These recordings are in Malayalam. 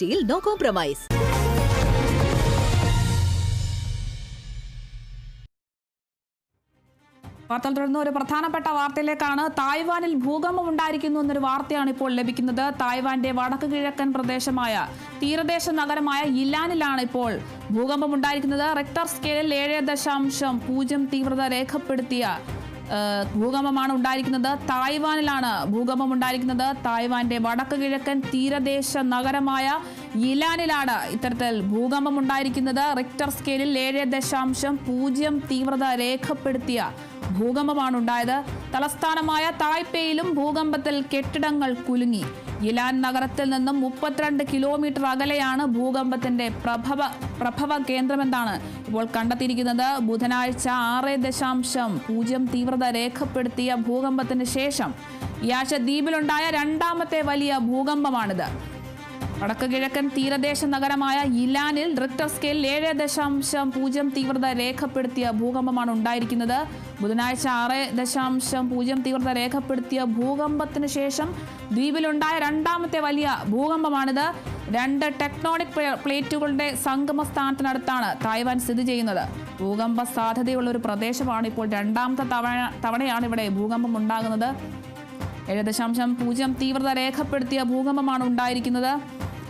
ക്വാളിറ്റിയിൽ നോ കോംപ്രമൈസ്. വാർത്തകൾ തുടർന്ന് ഒരു പ്രധാനപ്പെട്ട വാർത്തയിലേക്കാണ്. തായ്വാനിൽ ഭൂകമ്പം ഉണ്ടായിരിക്കുന്നു എന്നൊരു വാർത്തയാണ് ഇപ്പോൾ ലഭിക്കുന്നത്. തായ്വാന്റെ വടക്ക് കിഴക്കൻ പ്രദേശമായ തീരദേശ നഗരമായ ഇലാനിലാണ് ഇപ്പോൾ ഭൂകമ്പം ഉണ്ടായിരിക്കുന്നത്. റിക്ടർ സ്കെയിലിൽ 7.0 തീവ്രത രേഖപ്പെടുത്തിയ ഭൂകമ്പമാണ് ഉണ്ടായിരിക്കുന്നത്. തായ്വാനിലാണ് ഭൂകമ്പം ഉണ്ടായിരിക്കുന്നത്. തായ്വാന്റെ വടക്ക് കിഴക്കൻ തീരദേശ നഗരമായ ഇലാനിലാണ് ഇത്തരത്തിൽ ഭൂകമ്പം ഉണ്ടായിരിക്കുന്നത്. റിക്ടർ സ്കെയിലിൽ 7.0 തീവ്രത രേഖപ്പെടുത്തിയ ഭൂകമ്പമാണ് ഉണ്ടായത്. തലസ്ഥാനമായ തായ്പേയിലും ഭൂകമ്പത്തിൽ കെട്ടിടങ്ങൾ കുലുങ്ങി. ഇലാൻ നഗരത്തിൽ നിന്നും 32 കിലോമീറ്റർ അകലെയാണ് ഭൂകമ്പത്തിന്റെ പ്രഭവ കേന്ദ്രമെന്നാണ് ഇപ്പോൾ കണ്ടെത്തിയിരിക്കുന്നത്. ബുധനാഴ്ച 6.0 തീവ്രത രേഖപ്പെടുത്തിയ ഭൂകമ്പത്തിന് ശേഷം ഈ ആഴ്ച ദ്വീപിലുണ്ടായ രണ്ടാമത്തെ വലിയ ഭൂകമ്പമാണിത്. വടക്ക് കിഴക്കൻ തീരദേശ നഗരമായ ഇലാനിൽ റിക്ടർ സ്കെയിലിൽ 7.0 തീവ്രത രേഖപ്പെടുത്തിയ ഭൂകമ്പമാണ് ഉണ്ടായിരിക്കുന്നത്. ബുധനാഴ്ച 6.0 തീവ്രത രേഖപ്പെടുത്തിയ ഭൂകമ്പത്തിന് ശേഷം ദ്വീപിലുണ്ടായ രണ്ടാമത്തെ വലിയ ഭൂകമ്പമാണിത്. 2 ടെക്ടോണിക് പ്ലേറ്റുകളുടെ സംഗമ സ്ഥാനത്തിനടുത്താണ് തായ്വാൻ സ്ഥിതി ചെയ്യുന്നത്. ഭൂകമ്പ സാധ്യതയുള്ള ഒരു പ്രദേശമാണ്. ഇപ്പോൾ രണ്ടാമത്തെ തവണയാണ് ഇവിടെ ഭൂകമ്പം ഉണ്ടാകുന്നത്. 7.0 തീവ്രത രേഖപ്പെടുത്തിയ ഭൂകമ്പമാണ് ഉണ്ടായിരിക്കുന്നത്.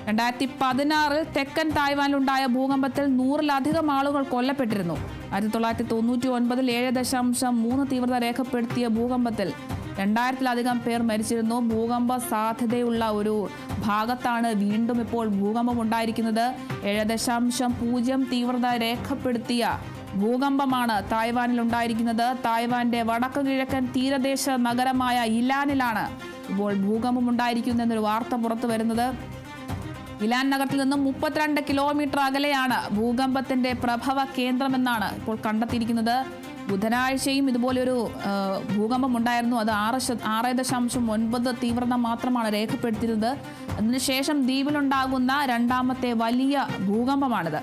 2016 തെക്കൻ തായ്വാനിലുണ്ടായ ഭൂകമ്പത്തിൽ 100-ലധികം ആളുകൾ കൊല്ലപ്പെട്ടിരുന്നു. 1999 7.3 തീവ്രത രേഖപ്പെടുത്തിയ ഭൂകമ്പത്തിൽ 2000-ലധികം പേർ മരിച്ചിരുന്നു. ഭൂകമ്പ സാധ്യതയുള്ള ഒരു ഭാഗത്താണ് വീണ്ടും ഇപ്പോൾ ഭൂകമ്പം ഉണ്ടായിരിക്കുന്നത്. 7.0 തീവ്രത രേഖപ്പെടുത്തിയ ഭൂകമ്പമാണ് തായ്വാനിൽ ഉണ്ടായിരിക്കുന്നത്. തായ്വാന്റെ വടക്ക് കിഴക്കൻ തീരദേശ നഗരമായ ഇലാനിലാണ് ഇപ്പോൾ ഭൂകമ്പം ഉണ്ടായിരിക്കുന്നതെന്നൊരു വാർത്ത പുറത്തു വരുന്നത്. ഇലാൻ നഗരത്തിൽ നിന്നും 32 കിലോമീറ്റർ അകലെയാണ് ഭൂകമ്പത്തിന്റെ പ്രഭവ കേന്ദ്രമെന്നാണ് ഇപ്പോൾ കണ്ടെത്തിയിരിക്കുന്നത്. ബുധനാഴ്ചയും ഇതുപോലൊരു ഭൂകമ്പം ഉണ്ടായിരുന്നു. അത് 6.9 തീവ്രത മാത്രമാണ് രേഖപ്പെടുത്തിയിരുന്നത്. അതിനുശേഷം ദ്വീപിലുണ്ടാകുന്ന രണ്ടാമത്തെ വലിയ ഭൂകമ്പമാണിത്.